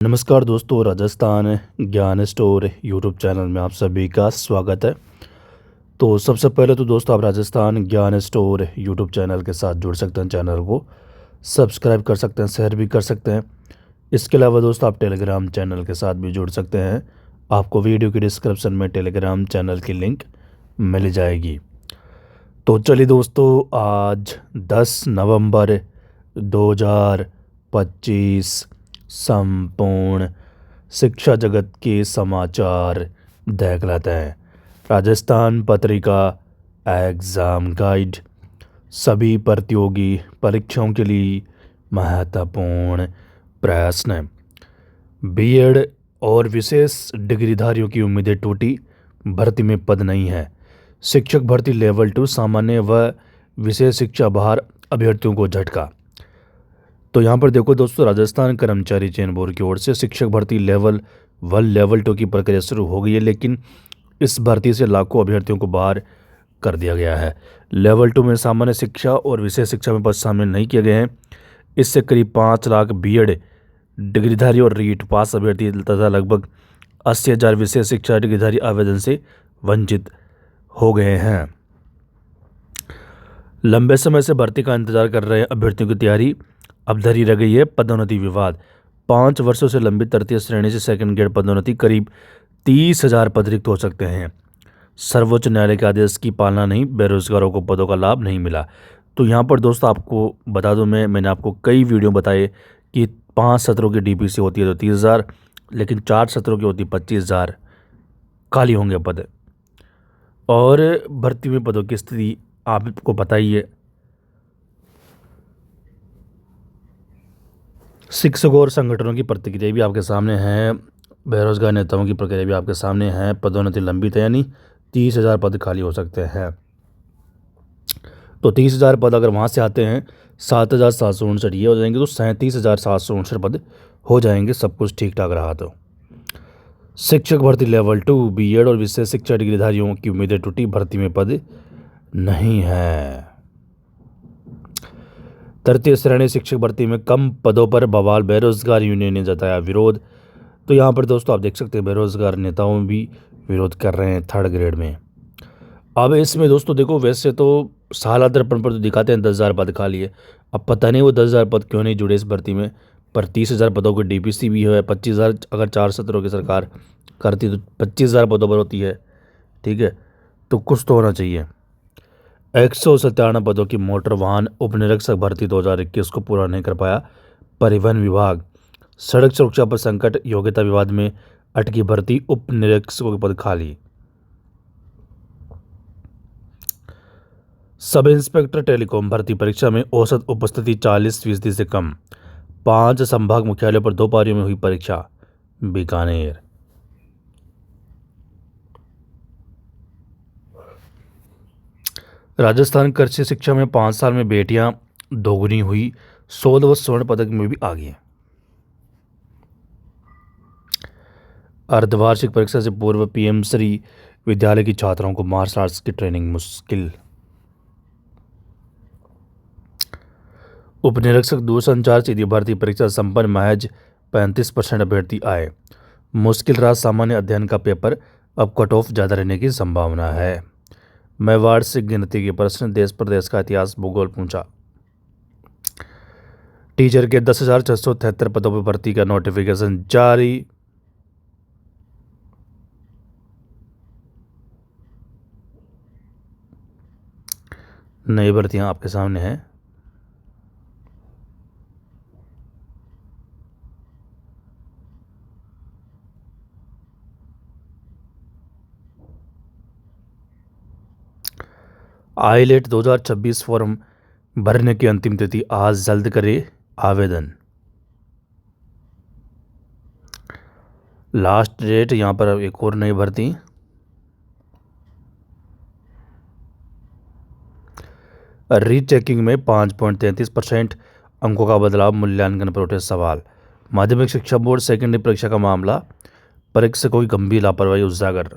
नमस्कार दोस्तों, राजस्थान ज्ञान स्टोर यूट्यूब चैनल में आप सभी का स्वागत है। तो सबसे पहले तो दोस्तों, आप राजस्थान ज्ञान स्टोर यूट्यूब चैनल के साथ जुड़ सकते हैं। चैनल को सब्सक्राइब कर सकते हैं, शेयर भी कर सकते हैं। इसके अलावा दोस्तों, आप टेलीग्राम चैनल के साथ भी जुड़ सकते हैं। आपको वीडियो की डिस्क्रिप्शन में टेलीग्राम चैनल की लिंक मिल जाएगी। तो चलिए दोस्तों, आज 10 नवंबर 2025 संपूर्ण शिक्षा जगत के समाचार देख लेते हैं। राजस्थान पत्रिका एग्ज़ाम गाइड सभी प्रतियोगी परीक्षाओं के लिए महत्वपूर्ण प्रश्न। बीएड और विशेष डिग्रीधारियों की उम्मीदें टूटी, भर्ती में पद नहीं है। शिक्षक भर्ती लेवल 2 सामान्य व विशेष शिक्षा बाहर अभ्यर्थियों को झटका। तो यहाँ पर देखो दोस्तों, राजस्थान कर्मचारी चयन बोर्ड की ओर से शिक्षक भर्ती लेवल 1 लेवल 2 की प्रक्रिया शुरू हो गई है, लेकिन इस भर्ती से लाखों अभ्यर्थियों को बाहर कर दिया गया है। लेवल 2 में सामान्य शिक्षा और विशेष शिक्षा में पद शामिल नहीं किए गए हैं। इससे करीब 5 लाख बीएड डिग्रीधारी और रीट पास अभ्यर्थी तथा लगभग 80,000 विशेष शिक्षा डिग्रीधारी आवेदन से वंचित हो गए हैं। लंबे समय से भर्ती का इंतजार कर रहे अभ्यर्थियों की तैयारी अब धरी रह गई है। पदोन्नति विवाद, 5 वर्षों से लंबित तृतीय श्रेणी से सेकंड ग्रेड पदोन्नति, करीब 30,000 पद रिक्त हो सकते हैं। सर्वोच्च न्यायालय के आदेश की पालना नहीं, बेरोजगारों को पदों का लाभ नहीं मिला। तो यहाँ पर दोस्तों आपको बता दूं, मैंने आपको कई वीडियो बताए कि 5 सत्रों की डीपीसी होती है तो 30,000, लेकिन 4 सत्रों की होती 25,000 खाली होंगे पद। और भर्ती में पदों की स्थिति आपको पता ही है। शिक्षकों और संगठनों की प्रतिक्रिया भी आपके सामने है। बेरोजगार नेताओं की प्रक्रिया भी आपके सामने है। पदोन्नति लंबित है, यानी 30,000 पद खाली हो सकते हैं। तो 30,000 पद अगर वहाँ से आते हैं, 7,759 ये हो जाएंगे, तो 37,759 पद हो जाएंगे, सब कुछ ठीक ठाक रहा तो। शिक्षक भर्ती लेवल 2 बीएड और विशेष शिक्षा डिग्रीधारियों की उम्मीदें टूटी, भर्ती में पद नहीं है। तृतीय श्रेणी शिक्षक भर्ती में कम पदों पर बवाल, बेरोजगार यूनियन ने जताया विरोध। तो यहाँ पर दोस्तों आप देख सकते हैं, बेरोजगार नेताओं भी विरोध कर रहे हैं 3rd ग्रेड में। अब इसमें दोस्तों देखो, वैसे तो साल दर्पण पर तो दिखाते हैं 10,000 पद खाली है। अब पता नहीं वो 10,000 पद क्यों नहीं जुड़े इस भर्ती में, पर 30,000 पदों की डीपीसी भी है। 25,000 अगर 4 सत्रों की सरकार करती तो 25,000 पदों पर होती है, ठीक है। तो कुछ तो होना चाहिए। 197 पदों की मोटर वाहन उपनिरीक्षक भर्ती 2021 को पूरा नहीं कर पाया परिवहन विभाग। सड़क सुरक्षा पर संकट, योग्यता विवाद में अटकी भर्ती, उपनिरीक्षकों के पद खाली। सब इंस्पेक्टर टेलीकॉम भर्ती परीक्षा में औसत उपस्थिति 40% से कम। 5 संभाग मुख्यालयों पर 2 पारियों में हुई परीक्षा। बीकानेर। राजस्थान कृषि शिक्षा में 5 साल में बेटियां दोगुनी हुई, 16 व स्वर्ण पदक में भी आगे हैं। अर्धवार्षिक परीक्षा से पूर्व पीएम श्री विद्यालय की छात्राओं को मार्शल आर्ट्स की ट्रेनिंग मुश्किल। उपनिरीक्षक दूरसंचार सीधी भर्ती परीक्षा संपन्न, महज 35% अभ्यर्थी आए। मुश्किल रहा सामान्य अध्ययन का पेपर, अब कट ऑफ ज़्यादा रहने की संभावना है। मैं वार्षिक गिनती के प्रश्न, देश प्रदेश का इतिहास, भूगोल पूछा। टीचर के 10,673 पदों पर भर्ती का नोटिफिकेशन जारी। नई भर्तियां आपके सामने हैं। आईलेट 2026 फॉर्म भरने की अंतिम तिथि आज, जल्द करे आवेदन। लास्ट डेट यहाँ पर एक और नई भर्ती। रीचेकिंग में 5.33% अंकों का बदलाव, मूल्यांकन पर उठे सवाल। माध्यमिक शिक्षा बोर्ड सेकेंडरी परीक्षा का मामला, परीक्षकों की गंभीर लापरवाही उजागर।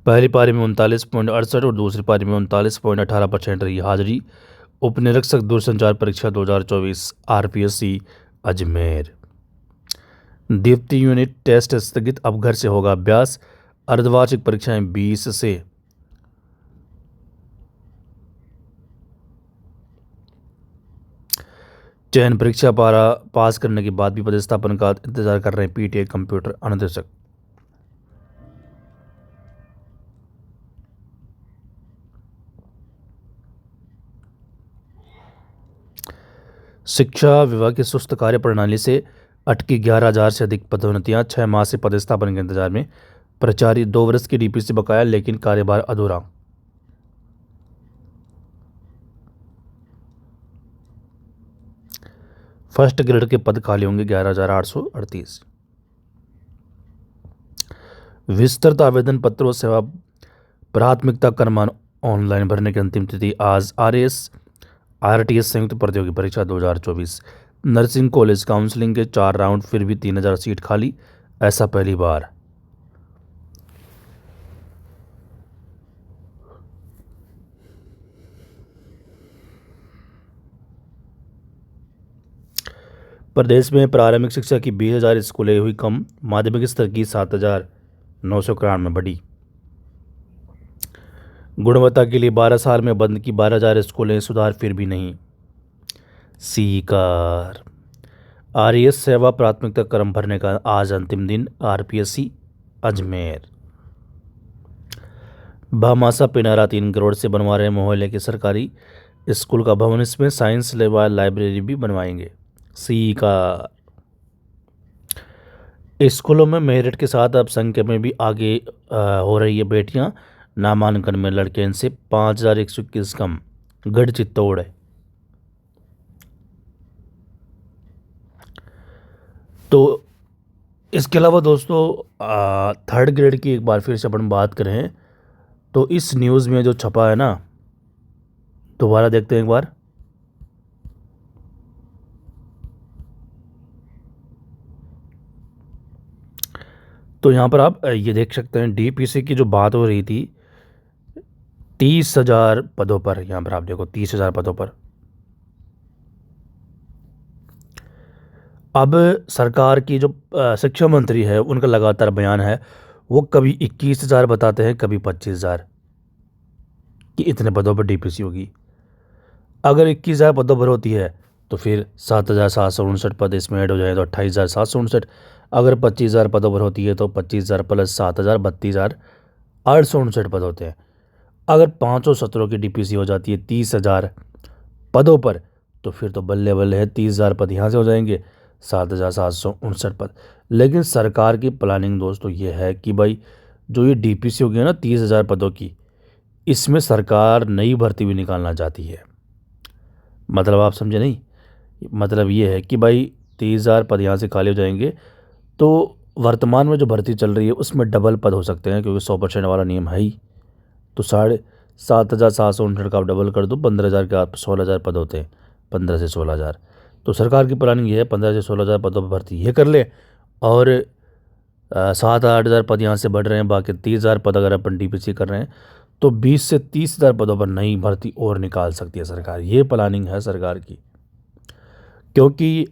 पहली पारी में 39.68 और दूसरी पारी में 39.18% रही हाजिरी। उपनिरीक्षक दूरसंचार परीक्षा 2024 आरपीएससी अजमेर। द्वितीय यूनिट टेस्ट स्थगित, अब घर से होगा अभ्यास। अर्धवार्षिक परीक्षाएं 20 से। चयन परीक्षा पास करने के बाद भी पदस्थापन का इंतजार कर रहे हैं पीटीआई कंप्यूटर अनुदेशक। शिक्षा विभाग की सुस्त कार्य प्रणाली से अटकी 11,000 से अधिक पदोन्नतियां, 6 माह से पदस्थापन के इंतजार में। प्राचार्य 2 वर्ष की डीपीसी बकाया, लेकिन कार्यभार अधूरा। फर्स्ट ग्रेड के पद खाली होंगे 11,838। विस्तृत आवेदन पत्रों सेवा प्राथमिकता क्रमांक ऑनलाइन भरने की अंतिम तिथि आज। आरटीएस संयुक्त प्रतियोगी परीक्षा 2024। नर्सिंग कॉलेज काउंसलिंग के 4 राउंड, फिर भी 3,000 सीट खाली, ऐसा पहली बार। प्रदेश में प्रारंभिक शिक्षा की 20,000 स्कूलें हुई कम, माध्यमिक स्तर की 7,991 बढ़ी। गुणवत्ता के लिए 12 साल में बंद की 12,000 स्कूलें, सुधार फिर भी नहीं। सीकर। आरएएस सेवा प्राथमिकता क्रम भरने का आज अंतिम दिन। आरपीएससी अजमेर। भामासा पिनारा 3 करोड़ से बनवा रहे मोहल्ले के सरकारी स्कूल का भवन, इसमें साइंस लैब लाइब्रेरी भी बनवाएंगे। सीकर। स्कूलों में मेरिट के साथ अब संख्या में भी आगे हो रही है बेटियां, नामांकन में लड़के इनसे 5,121 कम। गढ़ चित्तौड़। तो इसके अलावा दोस्तों थर्ड ग्रेड की एक बार फिर से अपन बात करें तो इस न्यूज़ में जो छपा है ना, दोबारा देखते हैं एक बार। तो यहाँ पर आप ये देख सकते हैं डीपीसी की जो बात हो रही थी 30,000 पदों पर। यहाँ पर आप देखो 30,000 पदों पर। अब सरकार की जो शिक्षा मंत्री है उनका लगातार बयान है, वो कभी 21,000 बताते हैं, कभी 25,000 कि इतने पदों पर डीपीसी होगी। अगर 21,000 पदों पर होती है तो फिर 7,759 पद इसमें ऐड हो जाए तो 28,759। अगर 25,000 पदों पर होती है तो 25,000 प्लस 7,000 32,859 पद होते हैं। अगर 500 सत्रों की डीपीसी हो जाती है 30,000 पदों पर तो फिर तो बल्ले बल्ले है, 30,000 पद यहाँ से हो जाएंगे, 7,759 पद। लेकिन सरकार की प्लानिंग दोस्तों ये है कि भाई जो ये डीपीसी होगी ना 30,000 पदों की, इसमें सरकार नई भर्ती भी निकालना चाहती है। मतलब आप समझे नहीं, मतलब ये है कि भाई 30,000 पद यहाँ से खाली हो जाएंगे तो वर्तमान में जो भर्ती चल रही है उसमें डबल पद हो सकते हैं, क्योंकि 100% वाला नियम है ही। तो 7,759 का आप डबल कर दो, 15,000 के आप 16,000 पद होते हैं, 15 से 16,000। तो सरकार की प्लानिंग ये है 15 से 16,000 पदों पर भर्ती ये कर ले, और 7-8,000 पद यहाँ से बढ़ रहे हैं, बाकी 30,000 पद अगर अपन डीपीसी कर रहे हैं तो 20 से 30,000 पदों पर नई भर्ती और निकाल सकती है सरकार। ये प्लानिंग है सरकार की। क्योंकि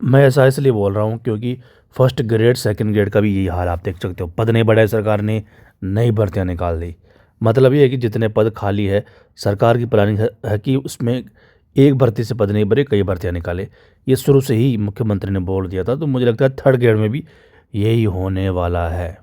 मैं ऐसा इसलिए बोल रहा हूँ क्योंकि फर्स्ट ग्रेड सेकंड ग्रेड का भी यही हाल आप देख सकते हो, पद नहीं बढ़ाए, सरकार ने नई भर्तियाँ निकाल दी। मतलब ये है कि जितने पद खाली है सरकार की प्लानिंग है कि उसमें एक भर्ती से पद नहीं भरे, कई भर्तियाँ निकाले। ये शुरू से ही मुख्यमंत्री ने बोल दिया था, तो मुझे लगता है थर्ड ग्रेड में भी यही होने वाला है।